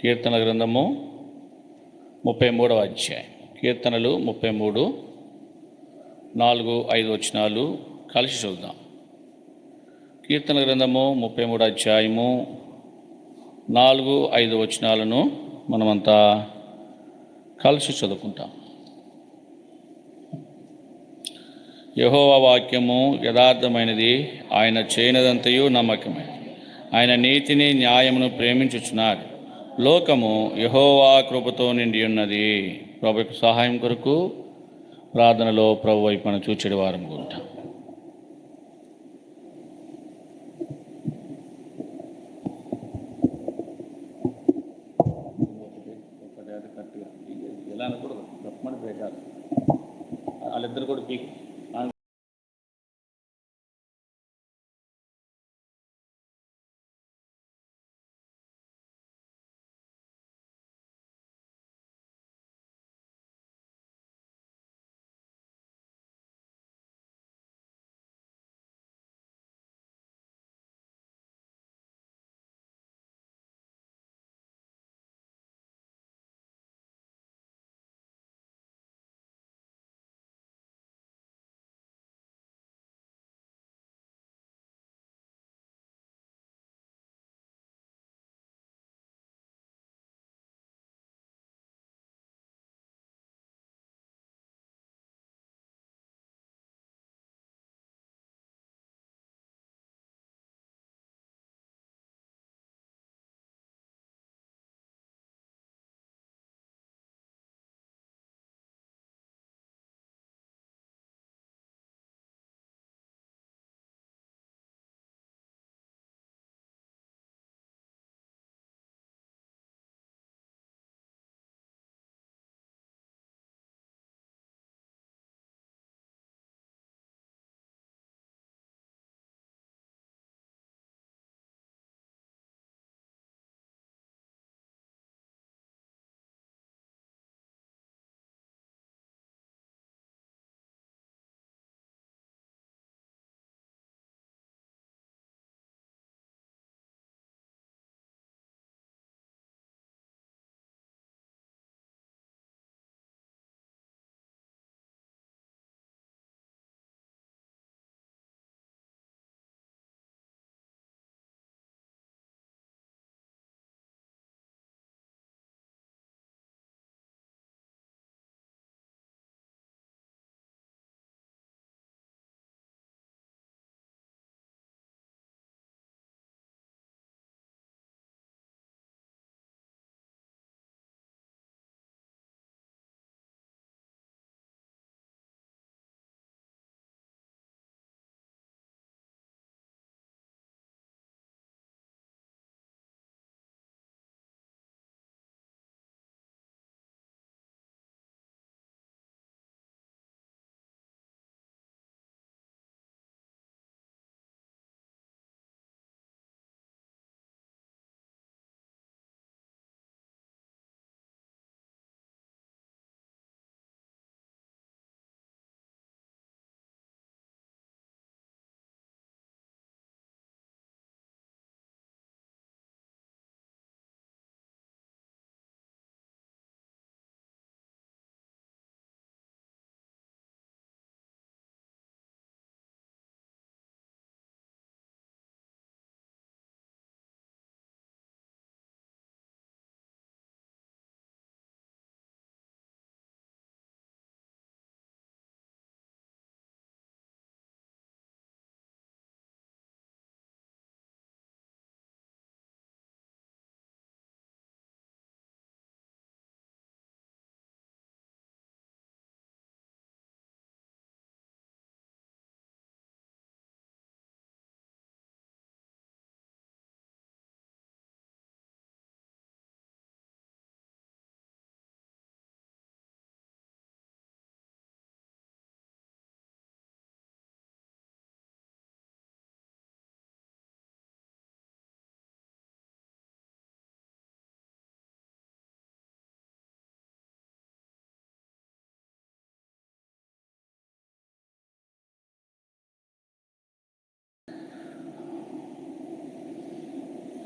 కీర్తన గ్రంథము 33వ అధ్యాయం. కీర్తనలు 33, 4, 5 వచనాలు కలిసి చూద్దాం. కీర్తన గ్రంథము 33 అధ్యాయము 4, 5 వచనాలను మనమంతా కలిసి చదువుకుంటాం. యెహోవా వాక్యము యథార్థమైనది, ఆయన చేయనదంతయు నమ్మకమైనది. ఆయన నీతిని న్యాయమును ప్రేమించుచున్నాడు. లోకము యెహోవా కృపతో నిండి ఉన్నది. ప్రభువుకు సహాయం కొరకు ప్రార్థనలో ప్రభు వైపున చూచెడి వారం ఉంటాం. ఎలా అనకూడదు, తప్పమని పెట్టాలి. వాళ్ళిద్దరు కూడా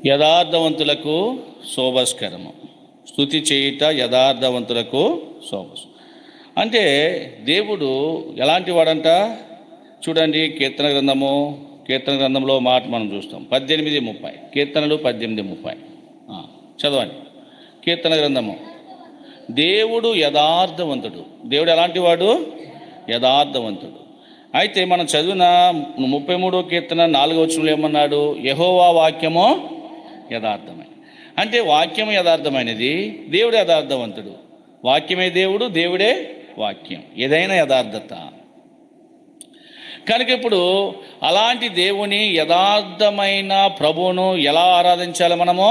యథార్థవంతులకు శోభస్కరము. స్తుతి చేయుట యథార్థవంతులకు శోభస్. అంటే దేవుడు ఎలాంటి వాడంట చూడండి. కీర్తన గ్రంథంలో మాట మనం చూస్తాం 18:30. కీర్తనలు 18:30 చదవండి. కీర్తన గ్రంథము. దేవుడు యథార్థవంతుడు. దేవుడు ఎలాంటి వాడు? యథార్థవంతుడు. అయితే మనం చదివిన 33వ కీర్తన 4వ వచనంలో ఏమన్నాడు? యెహోవా వాక్యము యథార్థమైన. అంటే వాక్యం యథార్థమైనది, దేవుడు యథార్థవంతుడు. వాక్యమే దేవుడు, దేవుడే వాక్యం. ఏదైనా యథార్థత. కనుక ఇప్పుడు అలాంటి దేవుని యథార్థమైన ప్రభువును ఎలా ఆరాధించాలి? మనము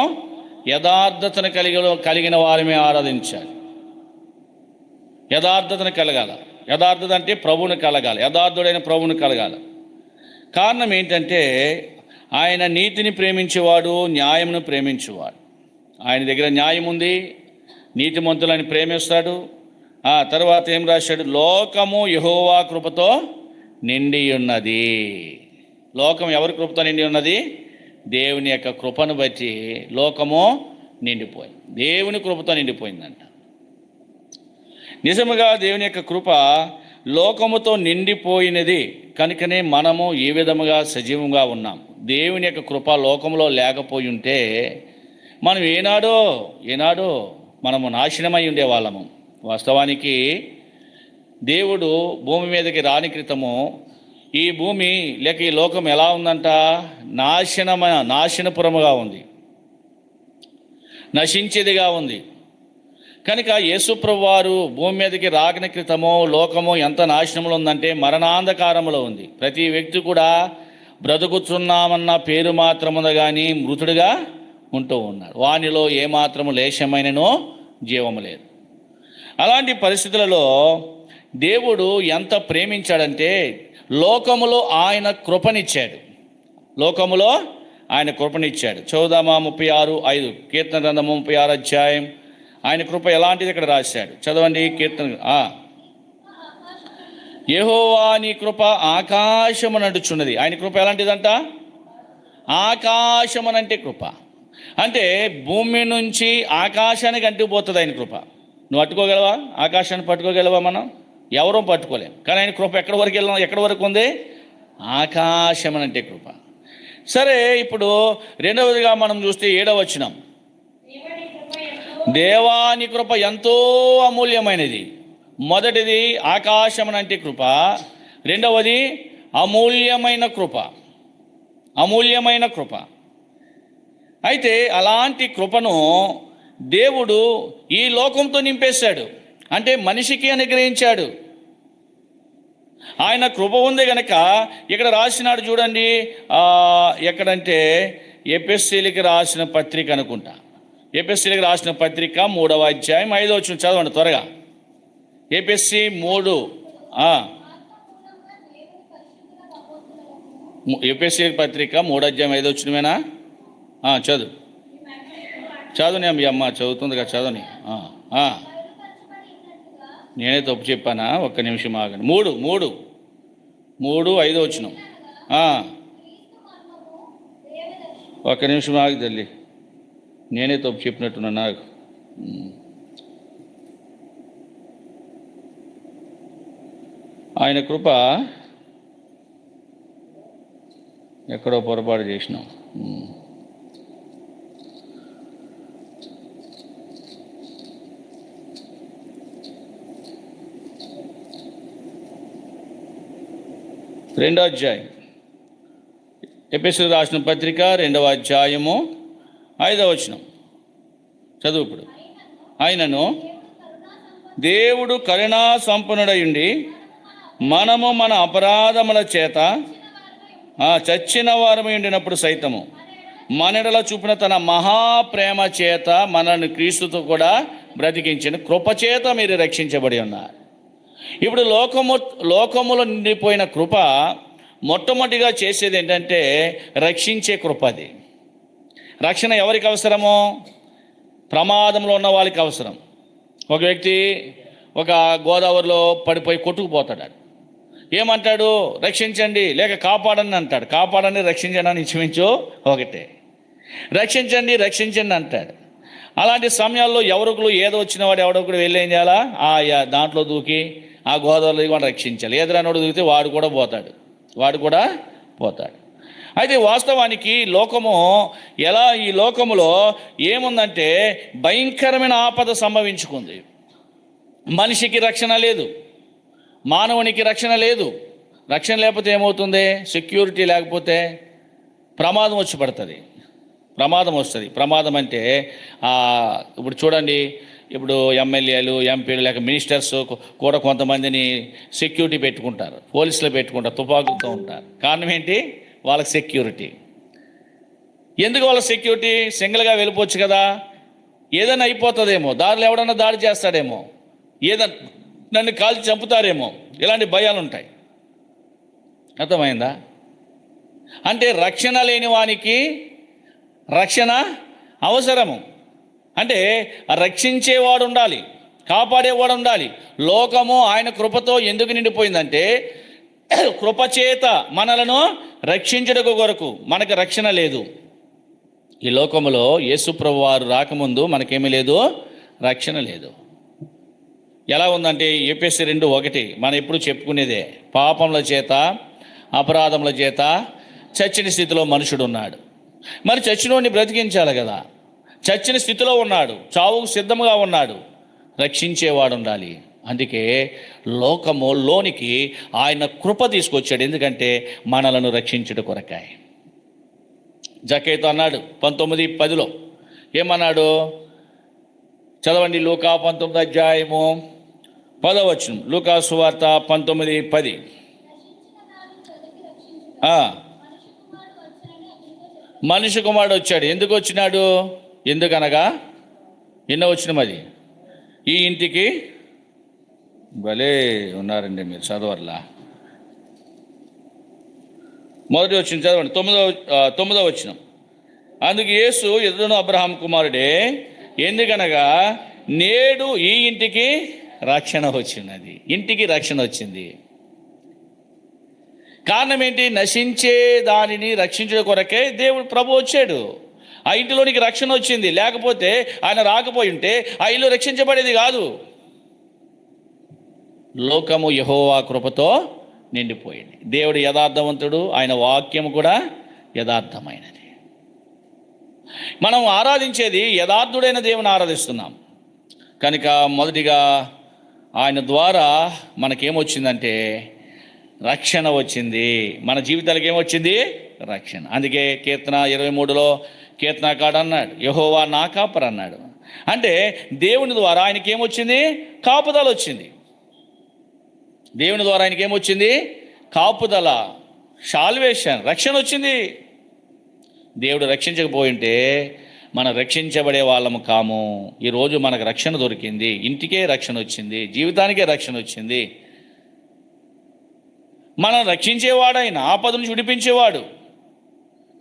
యథార్థతను కలిగిన వారిమే ఆరాధించాలి. యథార్థతను కలగాల. యథార్థత అంటే ప్రభువుని కలగాలి, యథార్థుడైన ప్రభువుని కలగాలి. కారణం ఏంటంటే ఆయన నీతిని ప్రేమించేవాడు, న్యాయమును ప్రేమించేవాడు. ఆయన దగ్గర న్యాయం ఉంది, నీతిమంతులని ప్రేమిస్తాడు. తర్వాత ఏం రాశాడు? లోకము యెహోవా కృపతో నిండి ఉన్నది. లోకం ఎవరి కృపతో నిండి ఉన్నది? దేవుని యొక్క కృపను బట్టి లోకము నిండిపోయింది. దేవుని కృపతో నిండిపోయిందంట. నిజముగా దేవుని యొక్క కృప లోకముతో నిండిపోయినది కనుకనే మనము ఈ విధముగా సజీవంగా ఉన్నాం. దేవుని యొక్క కృప లోకంలో లేకపోయి ఉంటే మనం ఏనాడో మనము నాశనమై ఉండేవాళ్ళము. వాస్తవానికి దేవుడు భూమి మీదకి రాని క్రితము ఈ భూమి లేక ఈ లోకం ఎలా ఉందంట? నాశనపురముగా ఉంది, నశించేదిగా ఉంది. కనుక యేసుప్రభు వారు భూమి మీదకి రాకని క్రితము లోకము ఎంత నాశనంలో ఉందంటే మరణాంధకారంలో ఉంది. ప్రతి వ్యక్తి కూడా బ్రతుకుతున్నామన్న పేరు మాత్రమున కానీ మృతుడిగా ఉంటూ ఉన్నాడు. వానిలో ఏమాత్రము లేశమైననో జీవము లేదు. అలాంటి పరిస్థితులలో దేవుడు ఎంత ప్రేమించాడంటే లోకములో ఆయన కృపనిచ్చాడు. చదువుదామా 36:5 కీర్తన గ్రంథము 36 అధ్యాయం. ఆయన కృప ఎలాంటిది ఇక్కడ రాశాడు. చదవండి కీర్తన. యెహోవా నీ కృప ఆకాశము నడుచున్నది. ఆయన కృప ఎలాంటిదంట? ఆకాశమనంటే కృప. అంటే భూమి నుంచి ఆకాశానికి అంటుకుపోతుంది ఆయన కృప. నువ్వు పట్టుకోగలవా? ఆకాశాన్ని పట్టుకోగలవా? మనం ఎవరూ పట్టుకోలేం. కానీ ఆయన కృప ఎక్కడి వరకు ఉంది? ఆకాశం అంటే కృప. సరే, ఇప్పుడు రెండవదిగా మనం చూస్తే 7వ వచనం. దేవాని కృప ఎంతో అమూల్యమైనది. మొదటిది ఆకాశం అంటే కృప, రెండవది అమూల్యమైన కృప. అయితే అలాంటి కృపను దేవుడు ఈ లోకంతో నింపేశాడు. అంటే మనిషికి అనుగ్రహించాడు. ఆయన కృప ఉంది కనుక ఇక్కడ రాసినాడు చూడండి. ఎక్కడంటే ఎఫెసీయులకు రాసిన పత్రిక అనుకుంటా. ఎఫెసీయులకు రాసిన పత్రిక 3వ అధ్యాయం 5వ వచనం చదవండి త్వరగా. ఎఫెసీ 3 ఎఫెసీయుల పత్రిక 3వ అధ్యాయం 5వ వచనమేనా? చదువుని మీ అమ్మ చదువుతుంది కదా, చదవని. నేనే తప్పు చెప్పానా? ఒక్క నిమిషం ఆగండి. 3:5 వచనం. ఒక్క నిమిషం ఆగి తల్లి, నేనే తప్పు చెప్పినట్టున్నా నాకు. ఆయన కృప ఎక్కడో పొరపాటు చేసినాం. రెండో అధ్యాయం ఎఫెసీయులకు రాసిన పత్రిక 2వ అధ్యాయము 5వ వచనం చదువు. ఇప్పుడు ఆయనను దేవుడు కరుణా సంపన్నుడయుండి మనము మన అపరాధముల చేత చచ్చిన వారమై ఉండినప్పుడు సైతము మనెడల చూపిన తన మహాప్రేమ చేత మనల్ని క్రీస్తుతో కూడా బ్రతికించిన కృపచేత మీరు రక్షించబడి ఉన్నారు. ఇప్పుడు లోకములో నిండిపోయిన కృప మొట్టమొదటిగా చేసేది ఏంటంటే రక్షించే కృప. అది రక్షణ ఎవరికి అవసరమో? ప్రమాదంలో ఉన్న వాళ్ళకి అవసరం. ఒక వ్యక్తి ఒక గోదావరిలో పడిపోయి కొట్టుకుపోతాడు. ఏమంటాడు? రక్షించండి లేక కాపాడండి అంటాడు. కాపాడండి రక్షించండి అని ఇంచుమించు ఒకటే. రక్షించండి రక్షించండి అంటాడు. అలాంటి సమయాల్లో ఎవరొకరు ఏదో వచ్చిన వాడు ఎవడొకడు వెళ్ళి ఏం చేయాలా, దాంట్లో దూకి ఆ గోదావరిలో కూడా రక్షించాలి. ఎదురన్నోడు దూకితే వాడు కూడా పోతాడు. అయితే వాస్తవానికి లోకము ఈ లోకములో ఏముందంటే భయంకరమైన ఆపద సంభవించుకుంది. మనిషికి రక్షణ లేదు, మానవునికి రక్షణ లేదు. రక్షణ లేకపోతే ఏమవుతుంది? సెక్యూరిటీ లేకపోతే ప్రమాదం వస్తుంది. ప్రమాదం అంటే ఇప్పుడు చూడండి, ఇప్పుడు ఎమ్మెల్యేలు, ఎంపీలు లేక మినిస్టర్స్ కూడా కొంతమందిని సెక్యూరిటీ పెట్టుకుంటారు, పోలీసులు పెట్టుకుంటారు, తుపాకులతో ఉంటారు. కారణం ఏంటి? వాళ్ళకి సెక్యూరిటీ. ఎందుకు వాళ్ళ సెక్యూరిటీ? సింగిల్గా వెళ్ళిపోవచ్చు కదా, ఏదైనా అయిపోతుందేమో, దారిలో ఎవడన్నా దాడి చేస్తాడేమో, ఏదన్నా నన్ను కాల్చి చంపుతారేమో, ఇలాంటి భయాలు ఉంటాయి. అర్థమైందా? అంటే రక్షణ లేని వానికి రక్షణ అవసరము. అంటే రక్షించేవాడు ఉండాలి, కాపాడేవాడు ఉండాలి. లోకము ఆయన కృపతో ఎందుకు నిండిపోయిందంటే కృపచేత మనలను రక్షించుటకు కొరకు. మనకు రక్షణ లేదు. ఈ లోకములో యేసుప్రభు వారు రాకముందు మనకేమీ లేదు, రక్షణ లేదు. ఎలా ఉందంటే ఎఫెసీ 2:1 మనం ఎప్పుడు చెప్పుకునేదే, పాపముల చేత అపరాధముల చేత చచ్చిన స్థితిలో మనుషుడు ఉన్నాడు. మరి చచ్చినోడిని బ్రతికించాలి కదా, చచ్చిన స్థితిలో ఉన్నాడు, చావుకు సిద్ధంగా ఉన్నాడు, రక్షించేవాడు ఉండాలి. అందుకే లోకములోనికి ఆయన కృప తీసుకొచ్చాడు. ఎందుకంటే మనలను రక్షించుట కొరకాయ. జక్కేతో అన్నాడు 19:10 ఏమన్నాడు? చదవండి, లూకా 19:10. లూకా సువార్త 19:10. మనిషి కుమారుడు వచ్చాడు. ఎందుకు వచ్చినాడు? ఎందుకనగా ఎన్నో వచ్చినది, ఈ ఇంటికి భలే ఉన్నారండి మీరు, చదవర్లా. మొదటి వచ్చిన చదవండి, 9వ వచనం. అందుకు యేసు ఎదురును అబ్రహాం కుమారుడే, ఎందుకనగా నేడు ఈ ఇంటికి రక్షణ వచ్చినది. ఇంటికి రక్షణ వచ్చింది. కారణం ఏంటి? నశించే దానిని రక్షించడం కొరకే దేవుడు ప్రభు వచ్చాడు. ఆ ఇంటిలోనికి రక్షణ వచ్చింది. లేకపోతే ఆయన రాకపోయి ఉంటే ఆ ఇల్లు రక్షించబడేది కాదు. లోకము యెహోవా కృపతో నిండిపోయింది. దేవుడు యథార్థవంతుడు, ఆయన వాక్యము కూడా యథార్థమైనది. మనం ఆరాధించేది యథార్థుడైన దేవుని ఆరాధిస్తున్నాం కనుక మొదటిగా ఆయన ద్వారా మనకేమొచ్చిందంటే రక్షణ వచ్చింది. మన జీవితాలకు ఏమొచ్చింది? రక్షణ. అందుకే కీర్తన 23లో కీర్తనకాడు అన్నాడు, యెహోవా నా కాపరి అన్నాడు. అంటే దేవుని ద్వారా ఆయనకి ఏమొచ్చింది? కాపుదల వచ్చింది. దేవుని ద్వారా ఆయనకి ఏమొచ్చింది? కాపుదల, సాల్వేషన్, రక్షణ వచ్చింది. దేవుడు రక్షించకపోయింటే మనం రక్షించబడే వాళ్ళము కాము. ఈరోజు మనకు రక్షణ దొరికింది, ఇంటికే రక్షణ వచ్చింది, జీవితానికే రక్షణ వచ్చింది. మనం రక్షించేవాడైన ఆపద నుంచి విడిపించేవాడు.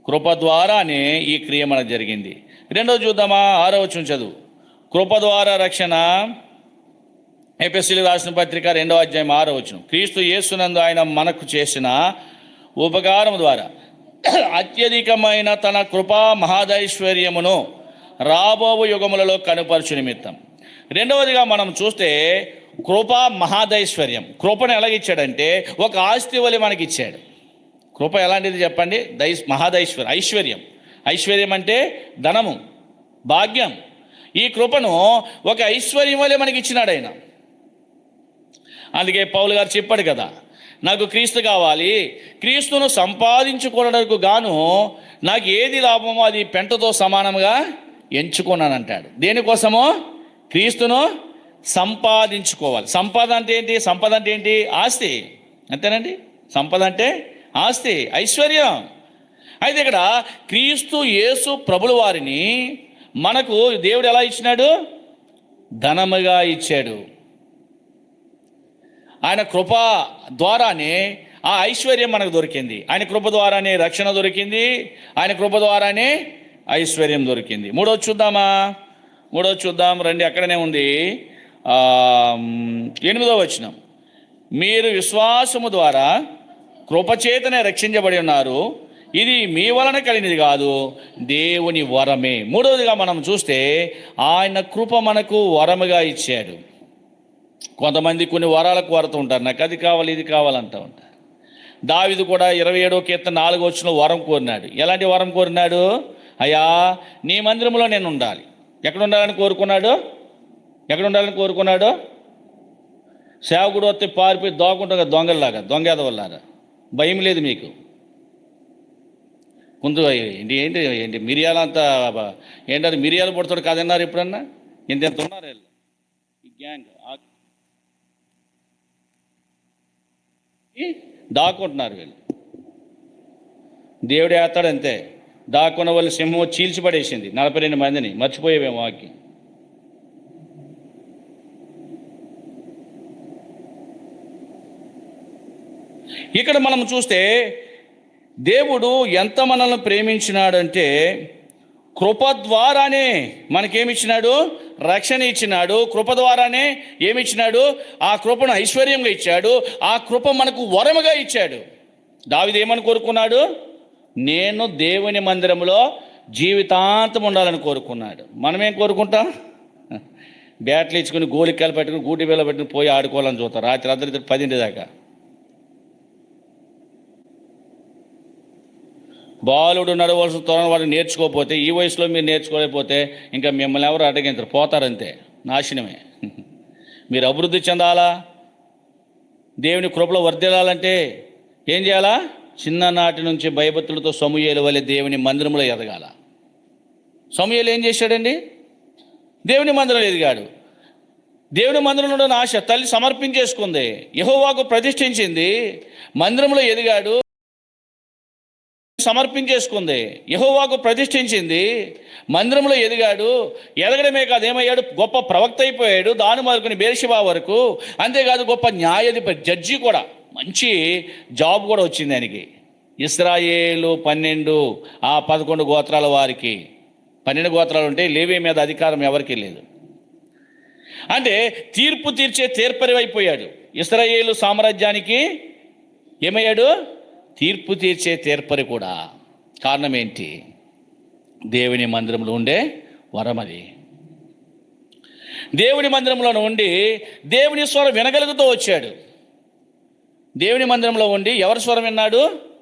కృప ద్వారానే ఈ క్రియ మనకు జరిగింది. రెండోది చూద్దామా? 6వ వచనం చదువు. కృప ద్వారా రక్షణ. ఎఫెసీయులకు రాసిన పత్రిక 2వ అధ్యాయం 6వ వచనం. క్రీస్తు యేసునందు ఆయన మనకు చేసిన ఉపకారం ద్వారా అత్యధికమైన తన కృపా మహాదైశ్వర్యమును రాబో యుగములలో కనుపరచు నిమిత్తం. రెండవదిగా మనం చూస్తే కృపా మహాదైశ్వర్యం. కృపను ఎలాగిచ్చాడంటే ఒక ఆస్తి వలె మనకి ఇచ్చాడు. కృప ఎలాంటిది చెప్పండి? ఐశ్వర్యం. ఐశ్వర్యం అంటే ధనము, భాగ్యం. ఈ కృపను ఒక ఐశ్వర్యం వలె మనకి ఇచ్చినాడు ఆయన. అందుకే పౌలు గారు చెప్పాడు కదా, నాకు క్రీస్తు కావాలి, క్రీస్తును సంపాదించుకోవడానికి గాను నాకు ఏది లాభమో అది పెంటతో సమానంగా ఎంచుకున్నానంటాడు. దేనికోసమో? క్రీస్తును సంపాదించుకోవాలి. సంపద అంటే ఏంటి? ఆస్తి. అంతేనండి. సంపద అంటే ఆస్తి, ఐశ్వర్యం. అయితే ఇక్కడ క్రీస్తు యేసు ప్రభుల వారిని మనకు దేవుడు ఎలా ఇచ్చినాడు? ధనముగా ఇచ్చాడు. ఆయన కృప ద్వారానే ఆ ఐశ్వర్యం మనకు దొరికింది. ఆయన కృప ద్వారానే రక్షణ దొరికింది. ఆయన కృప ద్వారానే ఐశ్వర్యం దొరికింది. మూడోది చూద్దాం రండి, అక్కడనే ఉంది. 8వ వచనం. మీరు విశ్వాసము ద్వారా కృపచేతనే రక్షించబడి ఉన్నారు, ఇది మీ వలన కలిగినది కాదు, దేవుని వరమే. మూడవదిగా మనం చూస్తే ఆయన కృప మనకు వరముగా ఇచ్చాడు. కొంతమంది కొన్ని వరాలకు కోరుతూ ఉంటారు, నాకు అది కావాలి ఇది కావాలంటూ ఉంటారు. దావీదు కూడా 27వ కీర్తన 4వ వచనంలో వరం కోరినాడు. ఎలాంటి వరం కోరినాడు? అయ్యా, నీ మందిరంలో నేను ఉండాలి. ఎక్కడ ఉండాలని కోరుకున్నాడు? ఎక్కడ ఉండాలని కోరుకున్నాడు? సేవకుడు వస్తే పారిపోయి దోకుంటాగా, దొంగల్లాగా, దొంగేదవల్లాగా. భయం లేదు మీకు? ముందు ఏంటి ఏంటి ఏంటి మిరియాలంతా ఏంటారు, మిరియాలు పుడతాడు కాదన్నారు ఎప్పుడన్నా? ఎంత ఉన్నారు వీళ్ళు, ఈ గ్యాంగ్ దాక్కుంటున్నారు వీళ్ళు. దేవుడు వేస్తాడు అంతే. దాక్కున్న వాళ్ళు సింహం చీల్చిపడేసింది 42 మందిని. మర్చిపోయేవేమో వాకి. ఇక్కడ మనం చూస్తే దేవుడు ఎంత మనల్ని ప్రేమించినాడంటే కృప ద్వారానే మనకేమిచ్చినాడు? రక్షణ ఇచ్చినాడు. కృప ద్వారానే ఏమిచ్చినాడు? ఆ కృపను ఐశ్వర్యంగా ఇచ్చాడు. ఆ కృప మనకు వరముగా ఇచ్చాడు. దావీదు ఏమని కోరుకున్నాడు? నేను దేవుని మందిరంలో జీవితాంతం ఉండాలని కోరుకున్నాడు. మనమేం కోరుకుంటాం? బ్యాట్లు ఇచ్చుకుని గోలికాయలు పెట్టుకుని గూటి వేళ పెట్టుకుని పోయి ఆడుకోవాలని చూస్తాం రాత్రి అర్ధరాత్రి 10 దాకా. బాలుడు నడవలసిన త్వరను వాడు నేర్చుకోకపోతే, ఈ వయసులో మీరు నేర్చుకోలేకపోతే ఇంకా మిమ్మల్ని ఎవరు అడ్డగించరు, పోతారంతే, నాశనమే. మీరు అభివృద్ధి చెందాలా, దేవుని కృపలో వర్ధిల్లాలంటే ఏం చేయాలా? చిన్ననాటి నుంచి భయభక్తులతో సమూయేలు వలె దేవుని మందిరంలో ఎదగాల. సమూయేలు ఏం చేశాడండి? దేవుని మందిరంలో ఎదిగాడు. దేవుని మందిరంలో ఆశ తల్లి సమర్పించేసుకుంది, యెహోవాకు ప్రతిష్ఠించింది, మందిరంలో ఎదిగాడు, సమర్పించేసుకుంది, యెహోవాకు ప్రతిష్ఠించింది, మందిరంలో ఎదిగాడు. ఎదగడమే కాదు, ఏమయ్యాడు? గొప్ప ప్రవక్త అయిపోయాడు, దాని మొదలుకొని బేర్షెబా వరకు. అంతేకాదు గొప్ప న్యాయాధిపతి, జడ్జి కూడా, మంచి జాబ్ కూడా వచ్చింది ఆయనకి. ఇశ్రాయేలు 12 ఆ 11 గోత్రాల వారికి 12 గోత్రాలు ఉంటే లేవీ మీద అధికారం ఎవరికీ లేదు. అంటే తీర్పు తీర్చే తీర్పరి అయిపోయాడు. ఇశ్రాయేలు సామ్రాజ్యానికి ఏమయ్యాడు? తీర్పు తీర్చే తీర్పరి కూడా. కారణం ఏంటి? దేవుని మందిరంలో ఉండే వరం అది. దేవుని మందిరంలో ఉండి దేవుని స్వరం వినగలుగుతూ వచ్చాడు. దేవుని మందిరంలో ఉండి ఎవరి స్వరం విన్నాడు?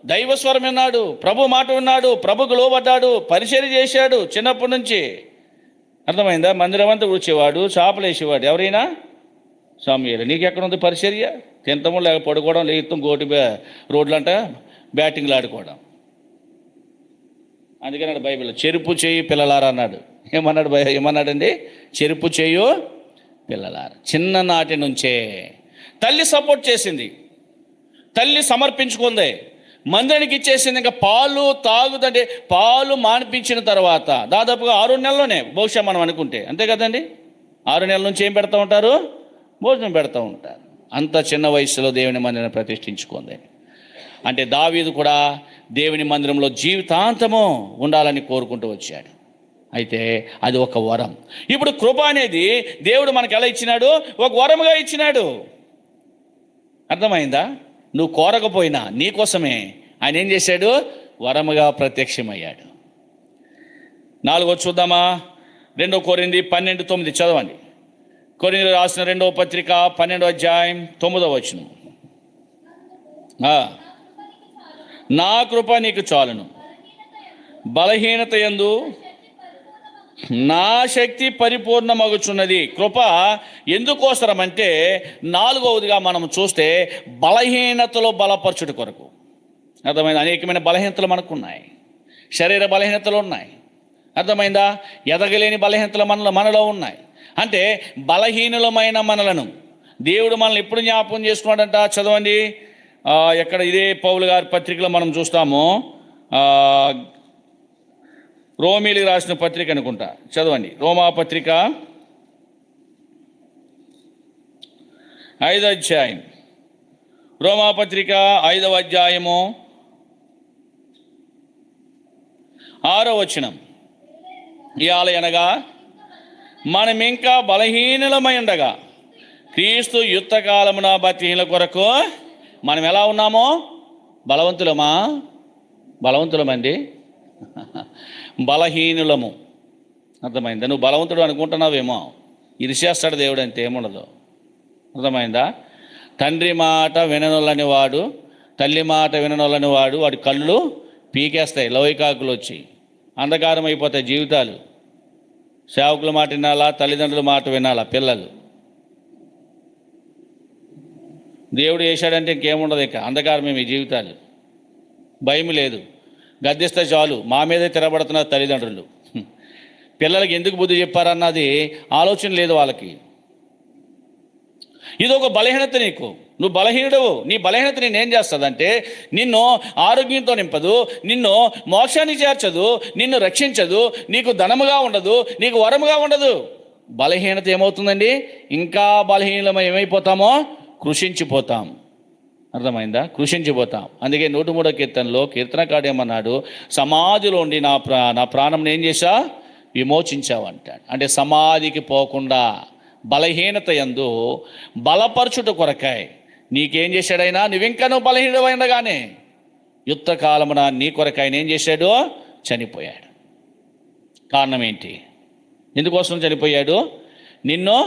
దైవ స్వరం విన్నాడు, ప్రభు మాట విన్నాడు, ప్రభుకు లోబడ్డాడు, పరిచర్య చేశాడు చిన్నప్పటి నుంచి. అర్థమైందా? మందిరం అంతా కూర్చేవాడు, చేపలు వేసేవాడు. ఎవరైనా సమూయేలు. నీకు ఎక్కడ ఉంది పరిచర్య? తింటము, లేక పడుకోవడం, లేతం, గోటి రోడ్లంట బ్యాటింగ్లు ఆడుకోవడం. అందుకన్నాడు బైబిల్, చెరుపు చేయి పిల్లలారా అన్నాడు. ఏమన్నాడండి? చెరుపు చేయు పిల్లలారా. చిన్ననాటి నుంచే తల్లి సపోర్ట్ చేసింది, తల్లి సమర్పించుకుంది, మందిరానికి ఇచ్చేసింది. ఇంకా పాలు తాగుదంటే పాలు మానిపించిన తర్వాత దాదాపుగా 6 నెలల్లోనే, బహుశా మనం అనుకుంటే అంతే కదండి, 6 నెలల నుంచి ఏం పెడతా ఉంటారు? భోజనం పెడతా ఉంటారు. అంత చిన్న వయసులో దేవుని మందిరాన్ని ప్రతిష్ఠించుకుంది. అంటే దావీదు కూడా దేవుని మందిరంలో జీవితాంతము ఉండాలని కోరుకుంటూ వచ్చాడు. అయితే అది ఒక వరం. ఇప్పుడు కృప అనేది దేవుడు మనకు ఎలా ఇచ్చినాడు? ఒక వరముగా ఇచ్చినాడు. అర్థమైందా? నువ్వు కోరకపోయినా నీకోసమే ఆయన ఏం చేశాడు? వరముగా ప్రత్యక్షమయ్యాడు. 4వ చూద్దామా? 2 కొరింథీ 12:9 చదవండి. కొరింథీయులకు రాసిన 2వ పత్రిక 12వ అధ్యాయం 9వ వచనం. నా కృప నీకు చాలును, బలహీనత యందు నా శక్తి పరిపూర్ణమగుచున్నది. కృప ఎందుకోసరమంటే 4వదిగా మనం చూస్తే బలహీనతలో బలపరచుట కొరకు. అర్థమైందా? అనేకమైన బలహీనతలు మనకున్నాయి, శరీర బలహీనతలు ఉన్నాయి. అర్థమైందా? ఎదగలేని బలహీనతలు మనలో ఉన్నాయి. అంటే బలహీనులమైన మనలను దేవుడు మనల్ని ఎప్పుడు జ్ఞాపకం చేసుకున్నాడంట? చదవండి. ఎక్కడ? ఇదే పౌలు గారి పత్రికలో మనం చూస్తాము. రోమీలకు రాసిన పత్రిక అనుకుంటా, చదవండి. రోమా పత్రిక 5వ అధ్యాయం. రోమా పత్రిక 5వ అధ్యాయము 6వ వచనం. అనగా మనం ఇంకా బలహీనులమై ఉండగా క్రీస్తు యుద్ధకాలమున బతిహీనుల కొరకు మనం ఎలా ఉన్నామో? బలవంతులమా? బలవంతులమండి బలహీనులము. అర్థమైందా? నువ్వు బలవంతుడు అనుకుంటున్నావేమో, ఇరిసేస్తాడు దేవుడు అంతే, ఏముండదు. అర్థమైందా? తండ్రి మాట విననొల్లని వాడు, తల్లి మాట విననొల్లని వాడు, వాడి కళ్ళు పీకేస్తాయి, లౌకికాకులు వచ్చి అంధకారం అయిపోతాయి జీవితాలు. సేవకుల మాట వినాలా, తల్లిదండ్రుల మాట వినాలా పిల్లలు? దేవుడు వేశాడంటే ఇంకేముండదు, ఇక అంధకారమే మీ జీవితాలు. భయం లేదు, గద్దిస్తే చాలు మా మీదే తిరగబడుతున్నారు తల్లిదండ్రులు. పిల్లలకి ఎందుకు బుద్ధి చెప్పారన్నది ఆలోచన లేదు వాళ్ళకి. ఇది ఒక బలహీనత నీకు. నువ్వు బలహీనుడవు. నీ బలహీనత నేనేం చేస్తుందంటే నిన్ను ఆరోగ్యంతో నింపదు, నిన్ను మోక్షాన్ని చేర్చదు, నిన్ను రక్షించదు, నీకు ధనముగా ఉండదు, నీకు వరముగా ఉండదు. బలహీనత ఏమవుతుందండి? ఇంకా బలహీనమై ఏమైపోతామో? కృషించిపోతాం. అర్థమైందా? కృషించిపోతాం. అందుకే 103వ కీర్తనలో కీర్తనకారుడు ఏమన్నాడు? సమాధిలో ఉండి నా ప్రాణం ఏం చేశా? విమోచించావు అంటాడు. అంటే సమాధికి పోకుండా బలహీనత యందు బలపరచుట కొరకాయ నీకేం చేశాడైనా? నువ్వు బలహీనమైనగానే యుద్ధకాలమున నీ కొరకు ఆయన ఏం చేశాడు? చనిపోయాడు. కారణం ఏంటి? ఎందుకోసం చనిపోయాడు? నిన్ను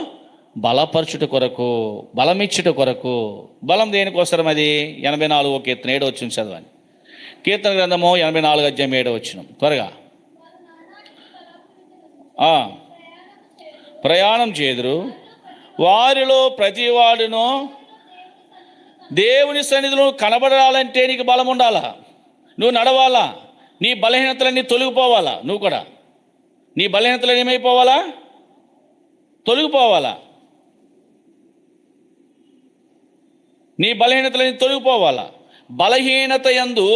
బలపరచుట కొరకు, బలమిచ్చుట కొరకు. బలం దేనికోసం? అది 84వ కీర్తన 7వ వచనం చదవండి. కీర్తన గ్రంథము 84 అధ్యాయం 7వ వచనం త్వరగా. ప్రయాణం చేదురు వారిలో ప్రతివాడును. దేవుని సన్నిధిలో కనబడాలంటే నీకు బలం ఉండాలా, నువ్వు నడవాలా, నీ బలహీనతలన్నీ తొలగిపోవాలా. నువ్వు కూడా నీ బలహీనతలు ఏమైపోవాలా? తొలగిపోవాలా. నీ బలహీనతలన్నీ తొలగిపోవాలా. బలహీనత యందు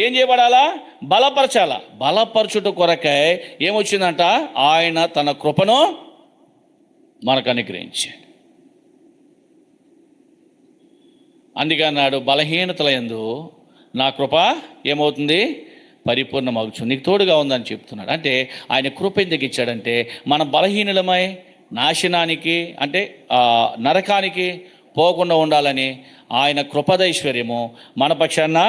ఏం చేయబడాలా? బలపరచాలా. బలపరచుట కొరకై ఏమొచ్చిందంట? ఆయన తన కృపను మనకు అనుగ్రహించాడు. అందుకే అన్నాడు, బలహీనతల యందు నా కృప ఏమవుతుంది? పరిపూర్ణమవుతుంది. నీకు తోడుగా ఉందని చెప్తున్నాడు. అంటే ఆయన కృప ఎందుకు ఇచ్చాడంటే మన బలహీనులమై నాశనానికి అంటే నరకానికి పోకుండా ఉండాలని ఆయన కృపదైశ్వర్యము మన పక్షాన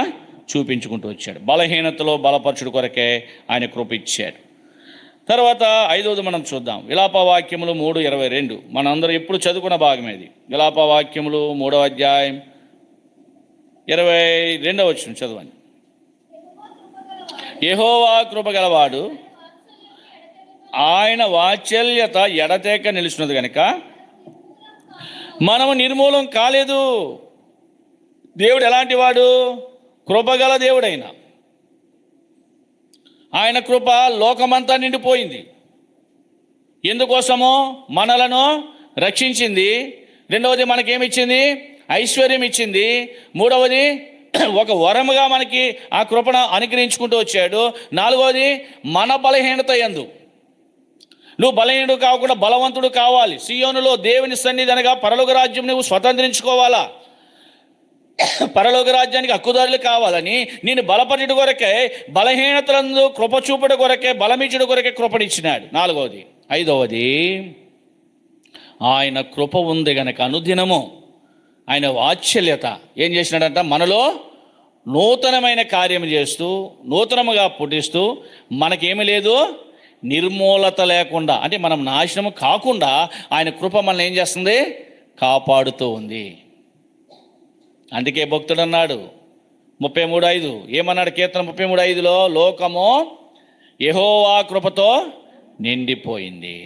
చూపించుకుంటూ వచ్చాడు. బలహీనతలో బలపరచుడు కొరకే ఆయన కృప ఇచ్చాడు. తర్వాత 5వది మనం చూద్దాం. విలాపవాక్యములు 3:22. మనందరూ ఎప్పుడు చదువుకున్న భాగమే ఇది. విలాపవాక్యములు 3వ అధ్యాయం 22వ వచనం చదవండి. యెహోవా కృపగలవాడు, ఆయన వాత్సల్యత ఎడతెగక నిలుచున్నది కనుక మనము నిర్మూలం కాలేదు. దేవుడు ఎలాంటి వాడు? కృపగల దేవుడైన ఆయన కృప లోకమంతా నిండిపోయింది. ఎందుకోసమో? మనలను రక్షించింది. రెండవది మనకేమిచ్చింది? ఐశ్వర్యం ఇచ్చింది. మూడవది ఒక వరముగా మనకి ఆ కృపను అనుగ్రహించుకుంటూ వచ్చాడు. నాలుగవది మన బలహీనత యందు నువ్వు బలహీనుడు కాకుండా బలవంతుడు కావాలి. సియోనులో దేవుని సన్నిధి అనగా పరలోక రాజ్యం నువ్వు స్వతంత్రించుకోవాలా. పరలోక రాజ్యానికి హక్కుదారులు కావాలని నేను బలపరచుడు కొరకే, బలహీనతలందు కృప చూపుడు కొరకే, బలమిచ్చుడు కొరకే కృపనిచ్చినాడు. 4వది. 5వది ఆయన కృప ఉంది గనక అనుదినము ఆయన వాత్సల్యత ఏం చేసినాడంట? మనలో నూతనమైన కార్యం చేస్తూ, నూతనముగా పుట్టిస్తూ, మనకేమీ లేదు నిర్మూలత లేకుండా, అంటే మనం నాశనము కాకుండా ఆయన కృప మనల్ని ఏం చేస్తుంది? కాపాడుతూ ఉంది. అందుకే భక్తుడు అన్నాడు 33:5 ఏమన్నాడు? కీర్తన 33:5లో లోకము యెహోవా కృపతో నిండిపోయింది.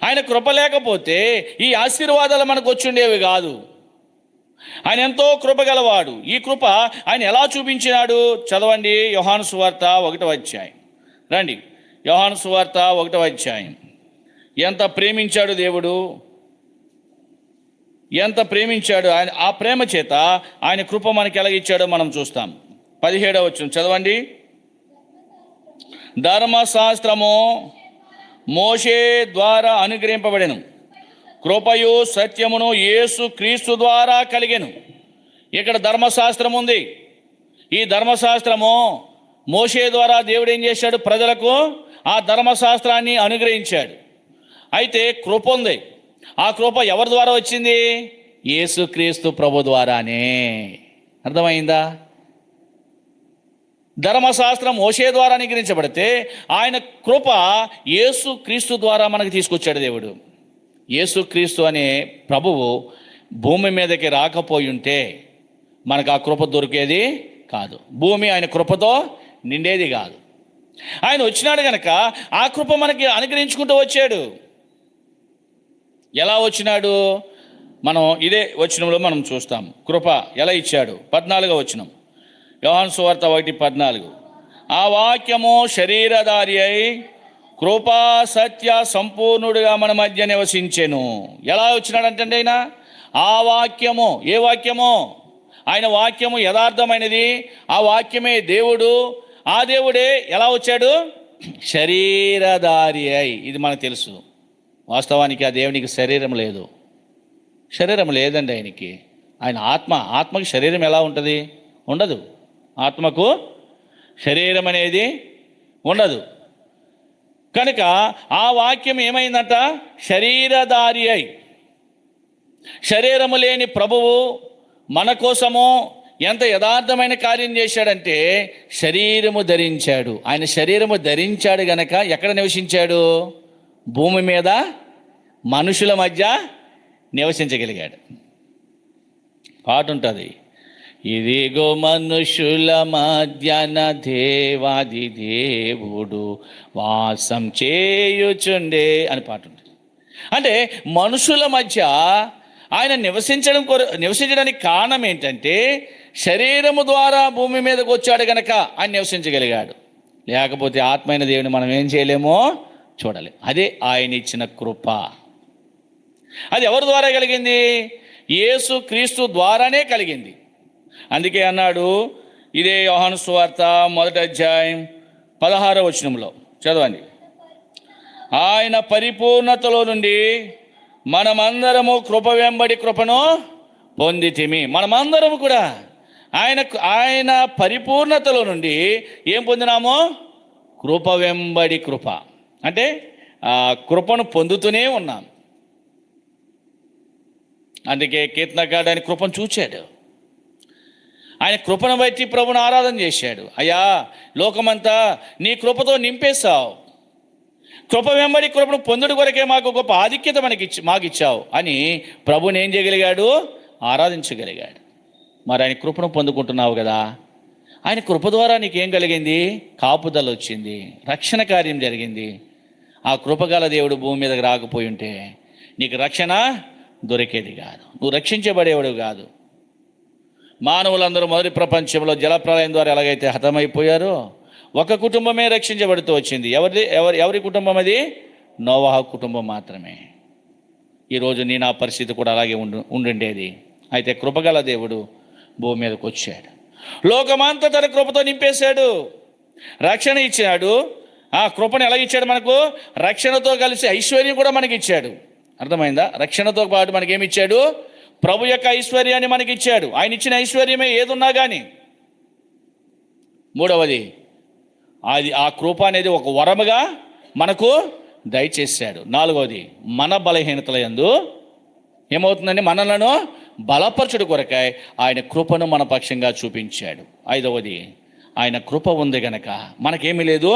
ఆయన కృప లేకపోతే ఈ ఆశీర్వాదాలు మనకు వచ్చుండేవి కాదు. ఆయన ఎంతో కృప గలవాడు. ఈ కృప ఆయన ఎలా చూపించినాడు? చదవండి. యోహాను సువార్త 1వ అధ్యాయం రండి. యోహాను సువార్త 1వ అధ్యాయం. ఎంత ప్రేమించాడు దేవుడు, ఎంత ప్రేమించాడు ఆయన. ఆ ప్రేమ చేత ఆయన కృప మనకి ఎలాగిచ్చాడో మనం చూస్తాం. 17వ వచనం చదవండి. ధర్మశాస్త్రము మోషే ద్వారా అనుగ్రహింపబడెను, కృపయు సత్యమును యేసు క్రీస్తు ద్వారా కలిగెను. ఇక్కడ ధర్మశాస్త్రం ఉంది. ఈ ధర్మశాస్త్రము మోషే ద్వారా దేవుడు ఏం చేశాడు? ప్రజలకు ఆ ధర్మశాస్త్రాన్ని అనుగ్రహించాడు. అయితే కృప ఉంది. ఆ కృప ఎవరి ద్వారా వచ్చింది? యేసు క్రీస్తు ప్రభు ద్వారానే. అర్థమైందా? ధర్మశాస్త్రం మోషే ద్వారా అనుగ్రహించబడితే ఆయన కృప యేసు క్రీస్తు ద్వారా మనకు తీసుకొచ్చాడు దేవుడు. యేసు క్రీస్తు అనే ప్రభువు భూమి మీదకి రాకపోయి ఉంటే మనకు ఆ కృప దొరికేది కాదు. భూమి ఆయన కృపతో నిండేది కాదు. ఆయన వచ్చినాడు కనుక ఆ కృప మనకి అనుగ్రహించుకుంటూ వచ్చాడు. ఎలా వచ్చినాడు? మనం ఇదే వచనంలో మనం చూస్తాం. కృప ఎలా ఇచ్చాడు? 14వ వచనం, యోహాను సువార్త 1:14. ఆ వాక్యము శరీరధారి అయి కృపా సత్య సంపూర్ణుడిగా మన మధ్య నివసించెను. ఎలా వచ్చినాడంటే ఆయన ఆ వాక్యము, ఏ వాక్యము? ఆయన వాక్యము యథార్థమైనది. ఆ వాక్యమే దేవుడు. ఆ దేవుడే ఎలా వచ్చాడు? శరీరధారి అయి. ఇది మనకు తెలుసు. వాస్తవానికి ఆ దేవునికి శరీరం లేదు. శరీరం లేదండి ఆయనకి. ఆయన ఆత్మకి శరీరం ఎలా ఉంటుంది? ఉండదు. ఆత్మకు శరీరం అనేది ఉండదు. కనుక ఆ వాక్యం ఏమైందంట? శరీరధారి అయి. శరీరము లేని ప్రభువు మన కోసము ఎంత యథార్థమైన కార్యం చేశాడంటే శరీరము ధరించాడు. ఆయన శరీరము ధరించాడు గనక ఎక్కడ నివసించాడు? భూమి మీద మనుషుల మధ్య నివసించగలిగాడు. పాట ఉంటుంది, ఇదిగో మనుషుల మధ్యన దేవాది దేవుడు వాసం చేయుచుండే అని పాట ఉంటుంది. అంటే మనుషుల మధ్య ఆయన నివసించడానికి కారణం ఏంటంటే శరీరము ద్వారా భూమి మీదకి వచ్చాడు కనుక ఆయన నివసించగలిగాడు. లేకపోతే ఆత్మైన దేవుని మనం ఏం చేయలేమో చూడాలి. అదే ఆయన ఇచ్చిన కృప. అది ఎవరి ద్వారా కలిగింది? యేసు క్రీస్తు ద్వారానే కలిగింది. అందుకే అన్నాడు, ఇదే యోహాను సువార్త 1వ అధ్యాయం 16వ వచనంలో చదవండి. ఆయన పరిపూర్ణతలో నుండి మనమందరము కృప వెంబడి కృపను పొందితిమి. మనమందరము కూడా ఆయన పరిపూర్ణతలో నుండి ఏం పొందినామో? కృప వెంబడి కృప. అంటే ఆ కృపను పొందుతూనే ఉన్నాం. అందుకే కీర్తనకారుడు ఆయన కృపను చూచాడు. ఆయన కృపను బట్టి ప్రభుని ఆరాధన చేశాడు. అయ్యా, లోకమంతా నీ కృపతో నింపేశావు. కృప వెంబడి కృపను పొందుడు కొరకే మాకు గొప్ప ఆధిక్యత మాకు ఇచ్చావు అని ప్రభుని ఏం చేయగలిగాడు? ఆరాధించగలిగాడు. మరి ఆయన కృపను పొందుకుంటున్నావు కదా. ఆయన కృప ద్వారా నీకేం కలిగింది? కాపుదల వచ్చింది, రక్షణ కార్యం జరిగింది. ఆ కృపగల దేవుడు భూమి మీదకి రాకపోయి ఉంటే నీకు రక్షణ దొరికేది కాదు. నువ్వు రక్షించబడేవాడు కాదు. మానవులందరూ మొదటి ప్రపంచంలో జలప్రలయం ద్వారా ఎలాగైతే హతమైపోయారో ఒక కుటుంబమే రక్షించబడుతూ వచ్చింది. ఎవరి కుటుంబం అది? నోవాహు కుటుంబం మాత్రమే. ఈరోజు నా పరిస్థితి కూడా అలాగే ఉండుండేది. అయితే కృపగల దేవుడు భూమి మీదకి వచ్చాడు. లోకమంతా తన కృపతో నింపేశాడు, రక్షణ ఇచ్చాడు. ఆ కృపను ఎలా ఇచ్చాడు? మనకు రక్షణతో కలిసి ఐశ్వర్యం కూడా మనకి ఇచ్చాడు. అర్థమైందా? రక్షణతో పాటు మనకేమి ఇచ్చాడు? ప్రభు యొక్క ఐశ్వర్యాన్ని మనకి ఇచ్చాడు. ఆయన ఇచ్చిన ఐశ్వర్యమే ఏదున్నా కానీ. మూడవది, ఆ కృప అనేది ఒక వరముగా మనకు దయచేశాడు. నాలుగవది, మన బలహీనతల యందు ఏమవుతుందండి? మనలను బలపరచుడు కొరకై ఆయన కృపను మన పక్షంగా చూపించాడు. ఐదవది, ఆయన కృప ఉంది గనక మనకేమీ లేదు,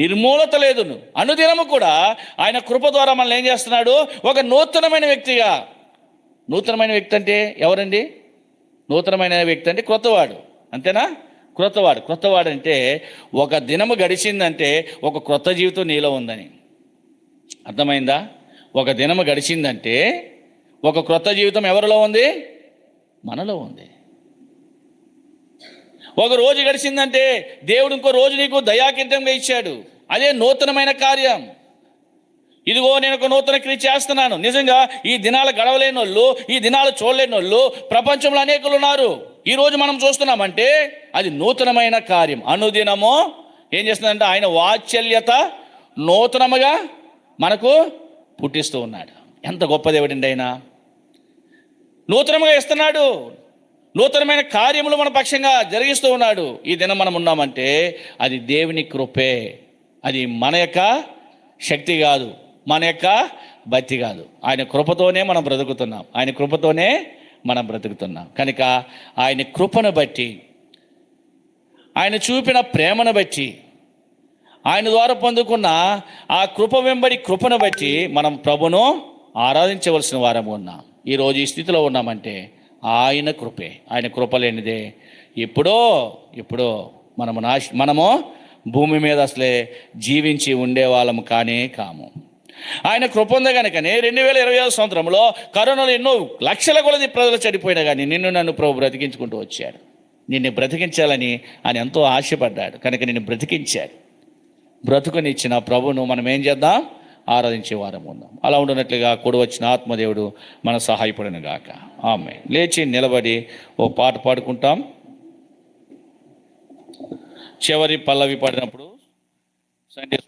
నిర్మూలత లేదు. అనుదినము కూడా ఆయన కృప ద్వారా మనల్ని ఏం చేస్తున్నాడు? ఒక నూతనమైన వ్యక్తిగా. నూతనమైన వ్యక్తి అంటే ఎవరండి? నూతనమైన వ్యక్తి అంటే క్రొత్తవాడు, అంతేనా? క్రొత్తవాడు అంటే ఒక దినము గడిచిందంటే ఒక క్రొత్త జీవితం నీలో ఉందని అర్థమైందా? ఒక దినము గడిచిందంటే ఒక క్రొత్త జీవితం ఎవరిలో ఉంది? మనలో ఉంది. ఒక రోజు గడిచిందంటే దేవుడు ఇంకో రోజు నీకు దయాకింతంగా ఇచ్చాడు. అదే నూతనమైన కార్యం. ఇదిగో నేను ఒక నూతన క్రియ చేస్తున్నాను. నిజంగా ఈ దినాలు గడవలేని వాళ్ళు, ఈ దినాలు చూడలేని వాళ్ళు ప్రపంచంలో అనేకులు ఉన్నారు. ఈరోజు మనం చూస్తున్నామంటే అది నూతనమైన కార్యం. అనుదినము ఏం చేస్తుందంటే ఆయన వాత్సల్యత నూతనముగా మనకు పుట్టిస్తూ ఉన్నాడు. ఎంత గొప్ప దేవుడండి ఆయన! నూతనంగా ఇస్తున్నాడు, నూతనమైన కార్యములు మన పక్షంగా జరిగిస్తూ ఉన్నాడు. ఈ దినం మనం ఉన్నామంటే అది దేవుని కృపే. అది మన యొక్క శక్తి కాదు, మన యొక్క భక్తి కాదు. ఆయన కృపతోనే మనం బ్రతుకుతున్నాం. ఆయన కృపతోనే మనం బ్రతుకుతున్నాం. కనుక ఆయన కృపను బట్టి ఆయన చూపిన ప్రేమను బట్టి, ఆయన ద్వారా పొందుకున్న ఆ కృప వెంబడి కృపను బట్టి మనం ప్రభును ఆరాధించవలసిన వారము ఉన్నాం. ఈరోజు ఈ స్థితిలో ఉన్నామంటే ఆయన కృపే. ఆయన కృప లేనిదే ఎప్పుడో మనము భూమి మీద అసలే జీవించి ఉండేవాళ్ళము కాము. ఆయన కృప ఉంది కనుకనే 2025 సంవత్సరంలో కరోనాలో ఎన్నో లక్షల కొలది ప్రజలు చనిపోయినా కానీ నిన్ను నన్ను ప్రభు బ్రతికించుకుంటూ వచ్చాడు. నిన్ను బ్రతికించాలని ఆయన ఎంతో ఆశపడ్డాడు కనుక నిన్ను బ్రతికించాడు. బ్రతుకునిచ్చిన ప్రభును మనం ఏం చేద్దాం? ఆరాధించే వారం ఉందాం. అలా ఉండినట్లుగా కూడి వచ్చిన ఆత్మదేవుడు మన సహాయపడిన గాక. ఆమేన్. లేచి నిలబడి ఓ పాట పాడుకుంటాం. చివరి పల్లవి పాడినప్పుడు సండే